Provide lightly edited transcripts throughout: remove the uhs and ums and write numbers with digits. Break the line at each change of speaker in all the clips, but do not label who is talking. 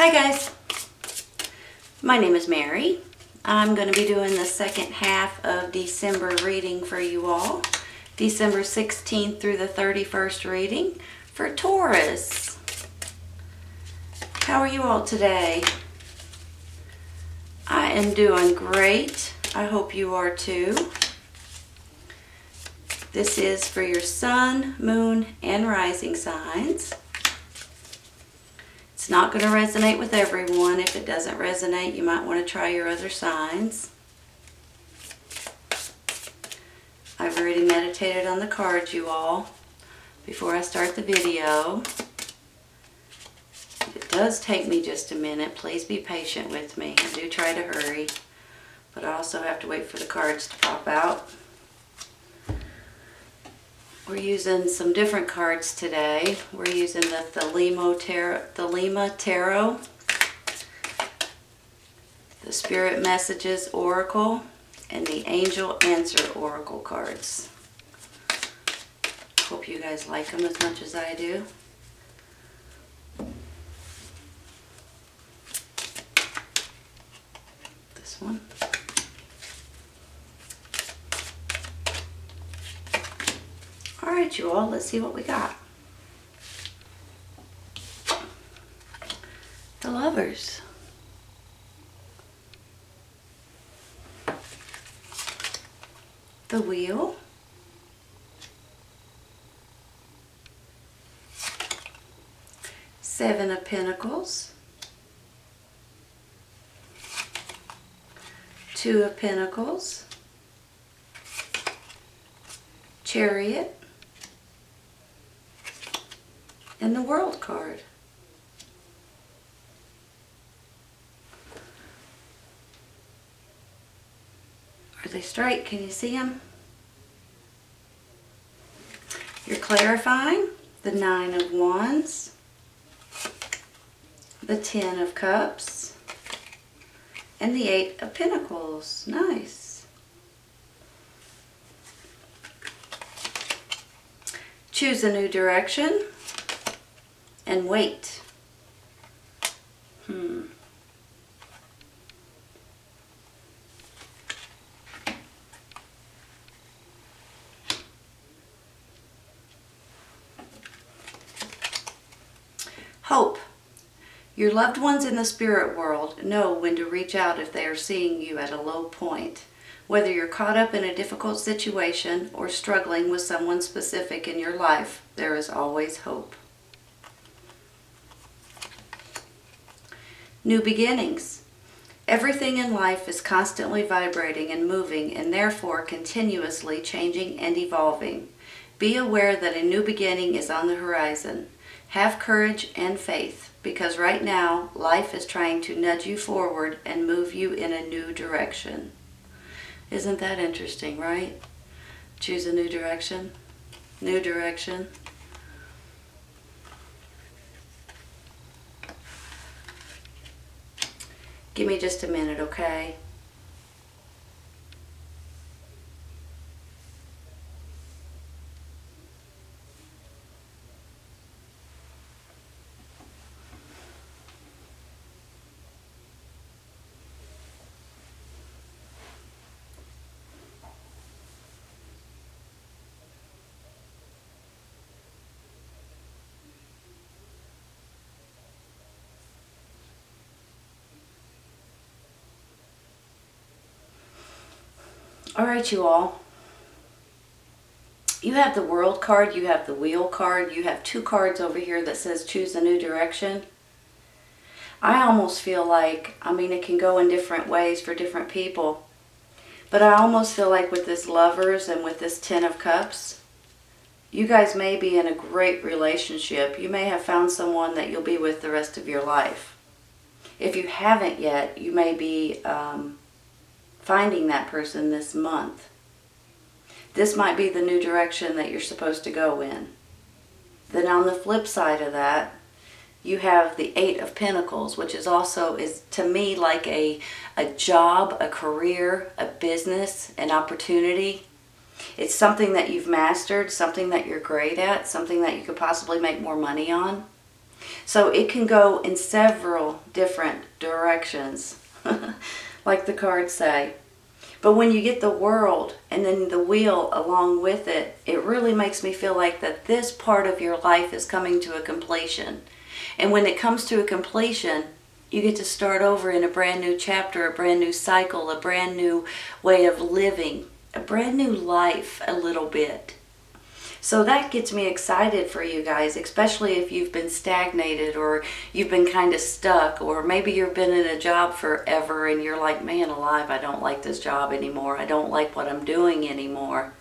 Hi guys, my name is Mary. I'm going to be doing the second half of December reading for you all. December 16th through the 31st reading for Taurus. How are you all today? I am doing great. I hope you are too. This is for your sun, moon, and rising signs. It's not going to resonate with everyone. If it doesn't resonate, you might want to try your other signs. I've already meditated on the cards, you all, before I start the video. It does take me just a minute. Please be patient with me. I do try to hurry, but I also have to wait for the cards to pop out. We're using some different cards today. We're using the Thelema Tarot, the Spirit Messages Oracle, and the Angel Answer Oracle cards. Hope you guys like them as much as I do. This one. Alright, you all, let's see what we got. The Lovers. The Wheel. Seven of Pentacles. Two of Pentacles. Chariot. And the World card. Are they straight? Can you see them? You're clarifying the Nine of Wands, the Ten of Cups, and the Eight of Pentacles. Nice. Choose a new direction. And wait. Hope. Your loved ones in the spirit world know when to reach out if they are seeing you at a low point. Whether you're caught up in a difficult situation or struggling with someone specific in your life, there is always hope. New beginnings. Everything in life is constantly vibrating and moving and therefore continuously changing and evolving. Be aware that a new beginning is on the horizon. Have courage and faith because right now life is trying to nudge you forward and move you in a new direction. Isn't that interesting, right? Choose a new direction. New direction. Give me just a minute, okay? All right, you all. You have the World card, you have the Wheel card, you have two cards over here that says choose a new direction. I almost feel like, it can go in different ways for different people, but I almost feel like with this Lovers and with this Ten of Cups, you guys may be in a great relationship. You may have found someone that you'll be with the rest of your life. If you haven't yet, you may be finding that person this month. This might be the new direction that you're supposed to go in. Then on the flip side of that, you have the Eight of Pentacles, which is also, to me, like a job, a career, a business, an opportunity. It's something that you've mastered, something that you're great at, something that you could possibly make more money on. So it can go in several different directions, like the cards say. But when you get the world and then the wheel along with it, it really makes me feel like that this part of your life is coming to a completion. And when it comes to a completion, you get to start over in a brand new chapter, a brand new cycle, a brand new way of living, a brand new life a little bit. So that gets me excited for you guys, especially if you've been stagnated or you've been kind of stuck, or maybe you've been in a job forever and you're like, man alive, I don't like this job anymore. I don't like what I'm doing anymore.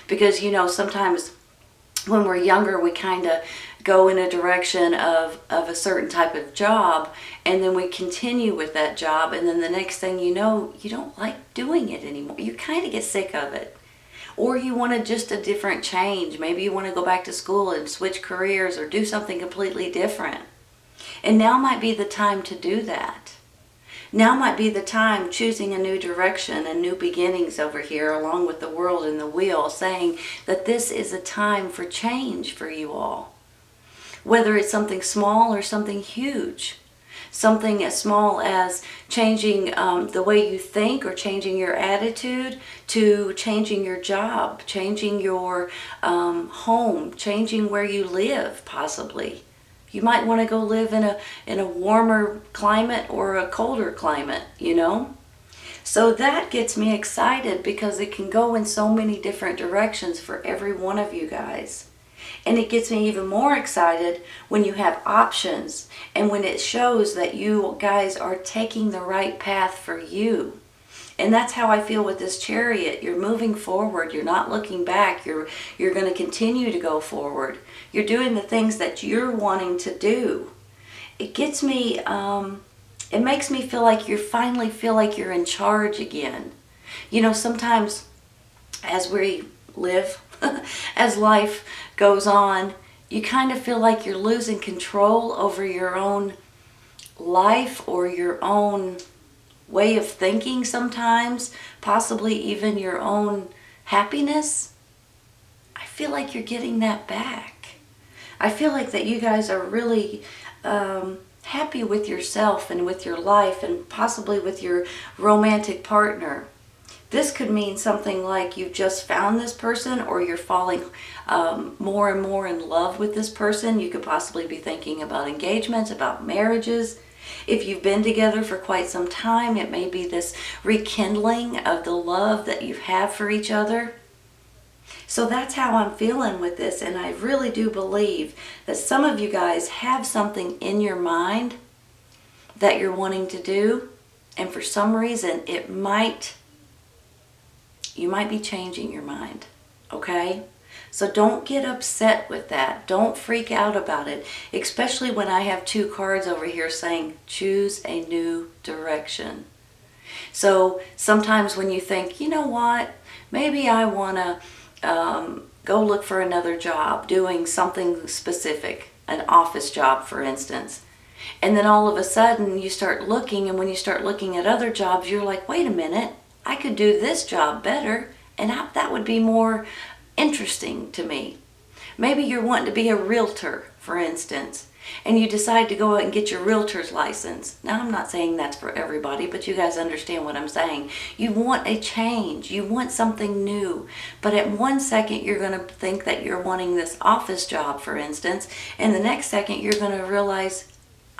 Because, you know, sometimes when we're younger, we kind of go in a direction of a certain type of job, and then we continue with that job, and then the next thing you know, you don't like doing it anymore. You kind of get sick of it. Or you want just a different change. Maybe you want to go back to school and switch careers or do something completely different. And now might be the time to do that. Now might be the time choosing a new direction and new beginnings over here, along with the world and the wheel, saying that this is a time for change for you all. Whether it's something small or something huge. Something as small as changing the way you think, or changing your attitude, to changing your job, changing your home, changing where you live possibly. You might want to go live in a warmer climate or a colder climate, you know. So that gets me excited because it can go in so many different directions for every one of you guys. And it gets me even more excited when you have options and when it shows that you guys are taking the right path for you. And that's how I feel with this Chariot. You're moving forward. You're not looking back. You're going to continue to go forward. You're doing the things that you're wanting to do. It gets me, it makes me feel like you finally feel like you're in charge again. You know, sometimes as we live, as life goes on, you kind of feel like you're losing control over your own life or your own way of thinking sometimes, possibly even your own happiness. I feel like you're getting that back. I feel like that you guys are really happy with yourself and with your life and possibly with your romantic partner. This could mean something like you've just found this person, or you're falling more and more in love with this person. You could possibly be thinking about engagements, about marriages. If you've been together for quite some time, it may be this rekindling of the love that you have for each other. So that's how I'm feeling with this, and I really do believe that some of you guys have something in your mind that you're wanting to do, and for some reason you might be changing your mind, okay? So don't get upset with that. Don't freak out about it, especially when I have two cards over here saying, choose a new direction. So sometimes when you think, you know what, maybe I want to go look for another job, doing something specific, an office job, for instance. And then all of a sudden you start looking, and when you start looking at other jobs, you're like, wait a minute, I could do this job better, and that would be more interesting to me. Maybe you're wanting to be a realtor, for instance, and you decide to go out and get your realtor's license. Now, I'm not saying that's for everybody, but you guys understand what I'm saying. You want a change. You want something new. But at one second, you're going to think that you're wanting this office job, for instance, and the next second, you're going to realize,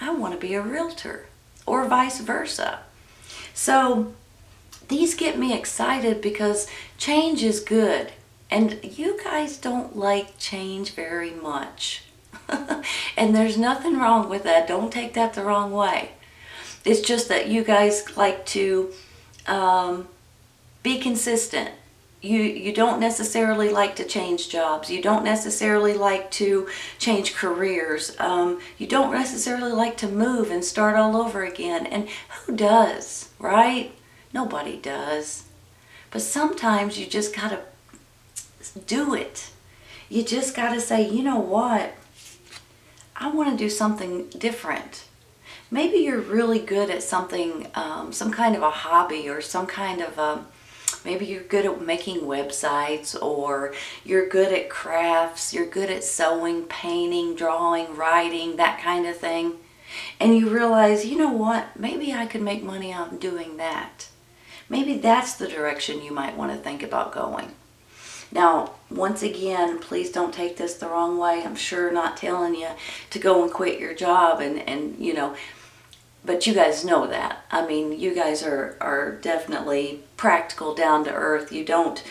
I want to be a realtor, or vice versa. So these get me excited because change is good. And you guys don't like change very much. And there's nothing wrong with that. Don't take that the wrong way. It's just that you guys like to be consistent. You don't necessarily like to change jobs. You don't necessarily like to change careers. You don't necessarily like to move and start all over again. And who does, right? Nobody does. But sometimes you just gotta do it. You just gotta say, you know what? I want to do something different. Maybe you're really good at something, some kind of a hobby or some kind of maybe you're good at making websites, or you're good at crafts, you're good at sewing, painting, drawing, writing, that kind of thing. And you realize, you know what, maybe I could make money on doing that. Maybe that's the direction you might want to think about going. Now, once again, please don't take this the wrong way. I'm sure not telling you to go and quit your job and you know, but you guys know that. I mean, you guys are definitely practical, down to earth. You don't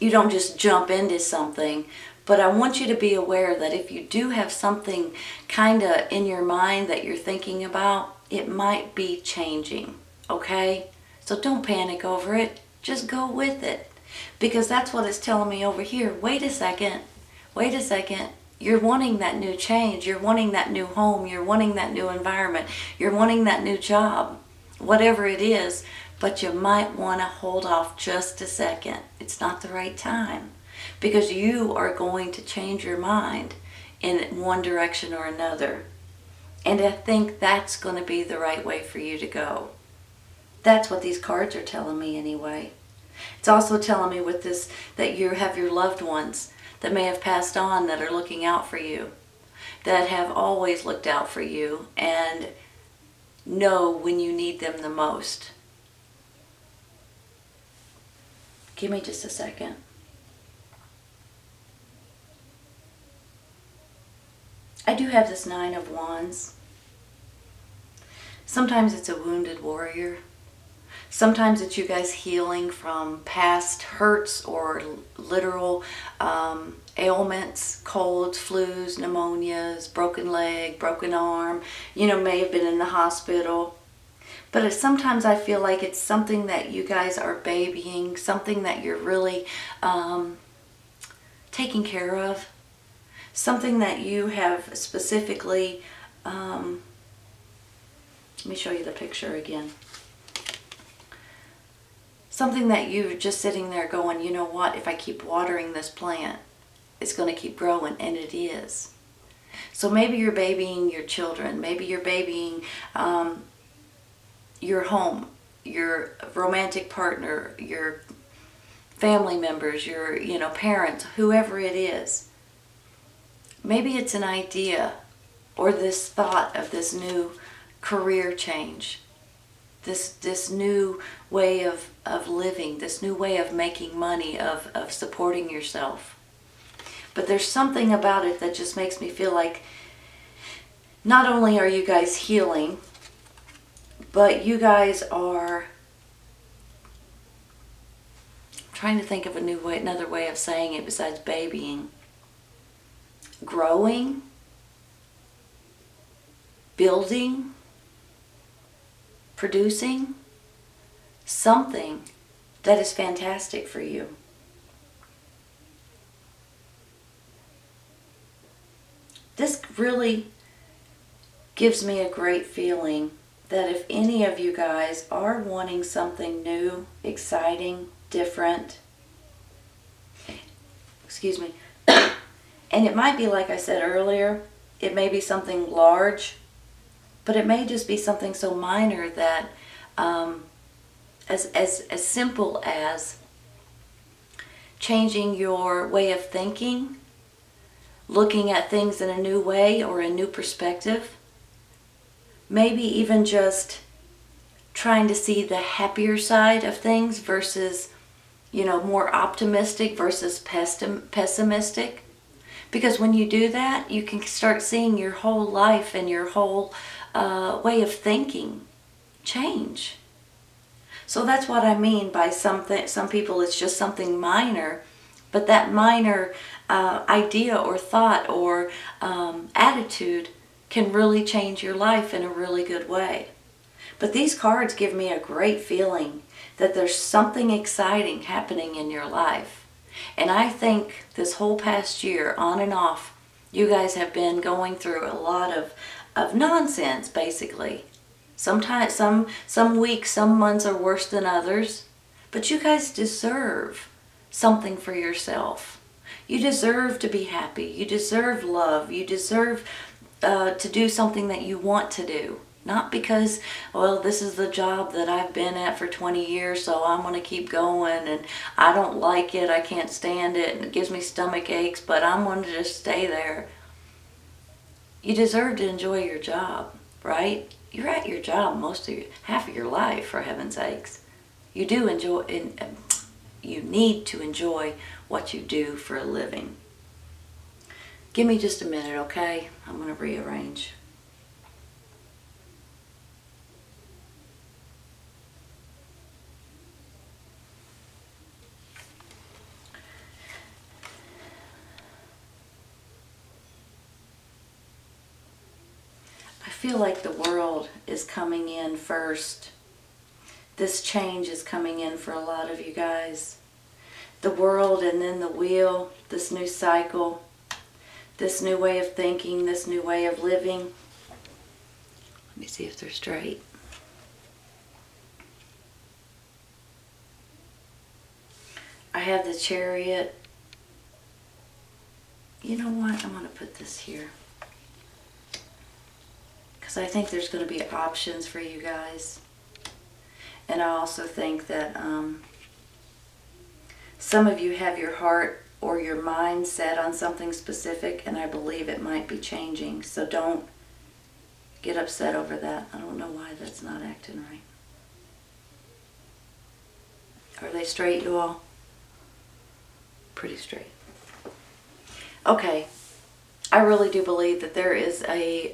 just jump into something. But I want you to be aware that if you do have something kind of in your mind that you're thinking about, it might be changing, okay? So don't panic over it. Just go with it. Because that's what it's telling me over here. Wait a second. Wait a second. You're wanting that new change. You're wanting that new home. You're wanting that new environment. You're wanting that new job. Whatever it is. But you might want to hold off just a second. It's not the right time. Because you are going to change your mind in one direction or another. And I think that's going to be the right way for you to go. That's what these cards are telling me anyway. It's also telling me with this that you have your loved ones that may have passed on that are looking out for you, that have always looked out for you and know when you need them the most. Give me just a second. I do have this 9 of Wands. Sometimes it's a wounded warrior. Sometimes it's you guys healing from past hurts or literal ailments, colds, flus, pneumonias, broken leg, broken arm. You know, may have been in the hospital. But sometimes I feel like it's something that you guys are babying, something that you're really taking care of. Something that you have specifically, let me show you the picture again. Something that you're just sitting there going, you know what, if I keep watering this plant, it's going to keep growing, and it is. So maybe you're babying your children, maybe you're babying your home, your romantic partner, your family members, your parents, whoever it is. Maybe it's an idea or this thought of this new career change, this new way of living, this new way of making money, of supporting yourself. But there's something about it that just makes me feel like not only are you guys healing, but you guys are, I'm trying to think of another way of saying it besides babying. Growing, building, producing something that is fantastic for you. This really gives me a great feeling that if any of you guys are wanting something new, exciting, different, excuse me, and it might be, like I said earlier, it may be something large, but it may just be something so minor that as simple as changing your way of thinking, looking at things in a new way or a new perspective, maybe even just trying to see the happier side of things versus, more optimistic versus pessimistic. Because when you do that, you can start seeing your whole life and your whole way of thinking change. So that's what I mean by some people it's just something minor, but that minor idea or thought or attitude can really change your life in a really good way. But these cards give me a great feeling that there's something exciting happening in your life. And I think this whole past year, on and off, you guys have been going through a lot of nonsense, basically. Sometimes, some weeks, some months are worse than others. But you guys deserve something for yourself. You deserve to be happy. You deserve love. You deserve to do something that you want to do. Not because, well, this is the job that I've been at for 20 years, so I'm going to keep going, and I don't like it, I can't stand it, and it gives me stomach aches, but I'm going to just stay there. You deserve to enjoy your job, right? You're at your job half of your life, for heaven's sakes. You do enjoy, you need to enjoy what you do for a living. Give me just a minute, okay? I'm going to rearrange. I feel like the world is coming in first. This change is coming in for a lot of you guys. The world, and then the wheel, this new cycle, this new way of thinking, this new way of living. Let me see if they're straight. I have the Chariot. You know what? I'm going to put this here, because I think there's going to be options for you guys. And I also think that some of you have your heart or your mind set on something specific, and I believe it might be changing. So don't get upset over that. I don't know why that's not acting right. Are they straight, you all? Pretty straight. Okay. I really do believe that there is a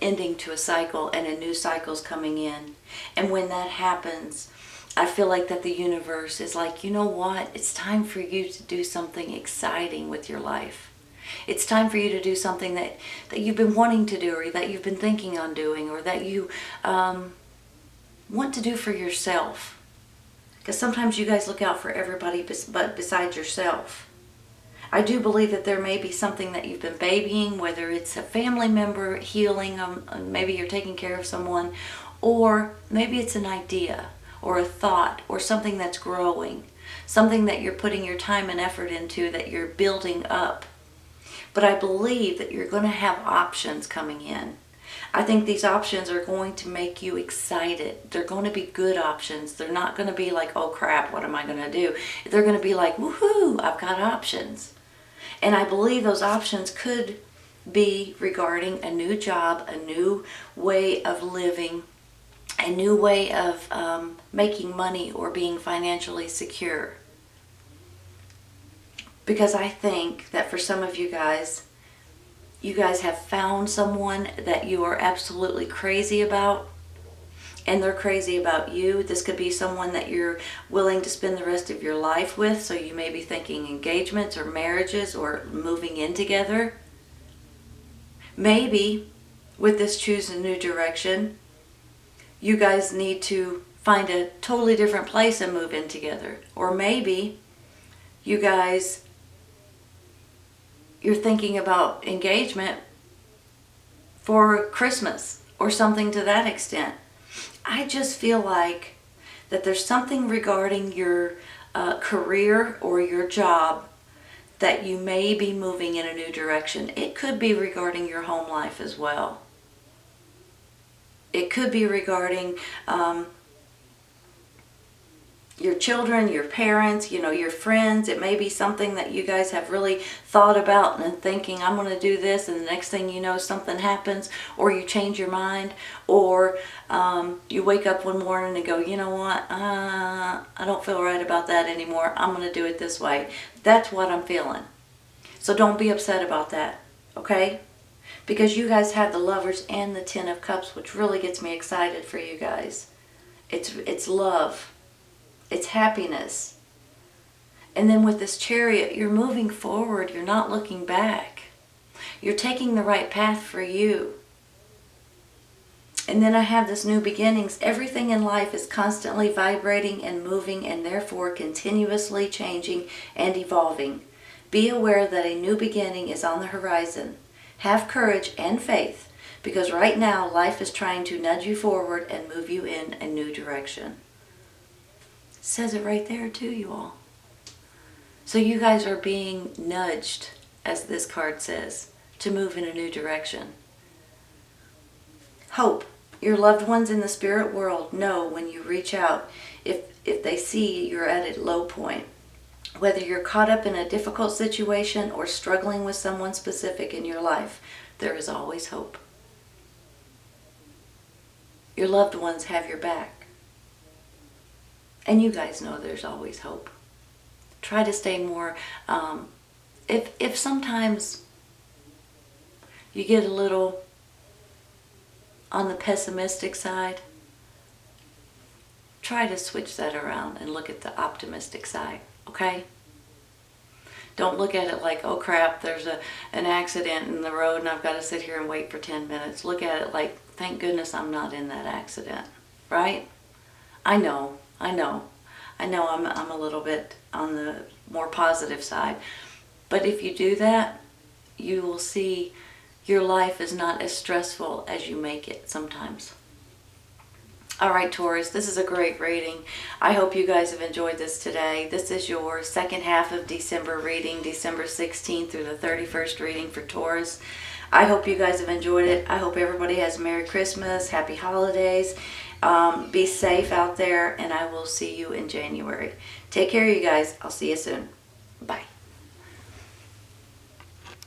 ending to a cycle, and a new cycle's coming in. And when that happens, I feel like that the universe is like, you know what? It's time for you to do something exciting with your life. It's time for you to do something that you've been wanting to do, or that you've been thinking on doing, or that you want to do for yourself. Because sometimes you guys look out for everybody but besides yourself. I do believe that there may be something that you've been babying, whether it's a family member healing, maybe you're taking care of someone, or maybe it's an idea or a thought or something that's growing, something that you're putting your time and effort into, that you're building up. But I believe that you're going to have options coming in. I think these options are going to make you excited. They're going to be good options. They're not going to be like, oh crap, what am I going to do? They're going to be like, woohoo, I've got options. And I believe those options could be regarding a new job, a new way of living, a new way of making money or being financially secure. Because I think that for some of you guys have found someone that you are absolutely crazy about, and they're crazy about you. This could be someone that you're willing to spend the rest of your life with, so you may be thinking engagements or marriages or moving in together. Maybe with this choose a new direction, you guys need to find a totally different place and move in together. Or maybe you guys, you're thinking about engagement for Christmas or something to that extent. I just feel like that there's something regarding your career or your job that you may be moving in a new direction. It could be regarding your home life as well. It could be regarding your children, your parents, your friends. It may be something that you guys have really thought about and thinking, I'm going to do this, and the next thing you know, something happens, or you change your mind, or you wake up one morning and go, you know what, I don't feel right about that anymore. I'm going to do it this way. That's what I'm feeling. So don't be upset about that, okay? Because you guys have the Lovers and the Ten of Cups, which really gets me excited for you guys. It's love. It's happiness. And then with this Chariot, you're moving forward. You're not looking back. You're taking the right path for you. And then I have this new beginnings. Everything in life is constantly vibrating and moving, and therefore continuously changing and evolving. Be aware that a new beginning is on the horizon. Have courage and faith, because right now life is trying to nudge you forward and move you in a new direction. It says it right there too, you all. So you guys are being nudged, as this card says, to move in a new direction. Hope. Your loved ones in the spirit world know when you reach out, if they see you're at a low point. Whether you're caught up in a difficult situation or struggling with someone specific in your life, there is always hope. Your loved ones have your back. And you guys know there's always hope. Try to stay more, if sometimes you get a little on the pessimistic side, try to switch that around and look at the optimistic side, okay? Don't look at it like, oh crap, there's an accident in the road and I've got to sit here and wait for 10 minutes. Look at it like, thank goodness I'm not in that accident, right? I know I'm a little bit on the more positive side. But if you do that, you will see your life is not as stressful as you make it sometimes. All right, Taurus, this is a great reading. I hope you guys have enjoyed this today. This is your second half of December reading, December 16th through the 31st reading for Taurus. I hope you guys have enjoyed it. I hope everybody has a Merry Christmas, Happy Holidays. Be safe out there, and I will see you in January. Take care, you guys. I'll see you soon. Bye.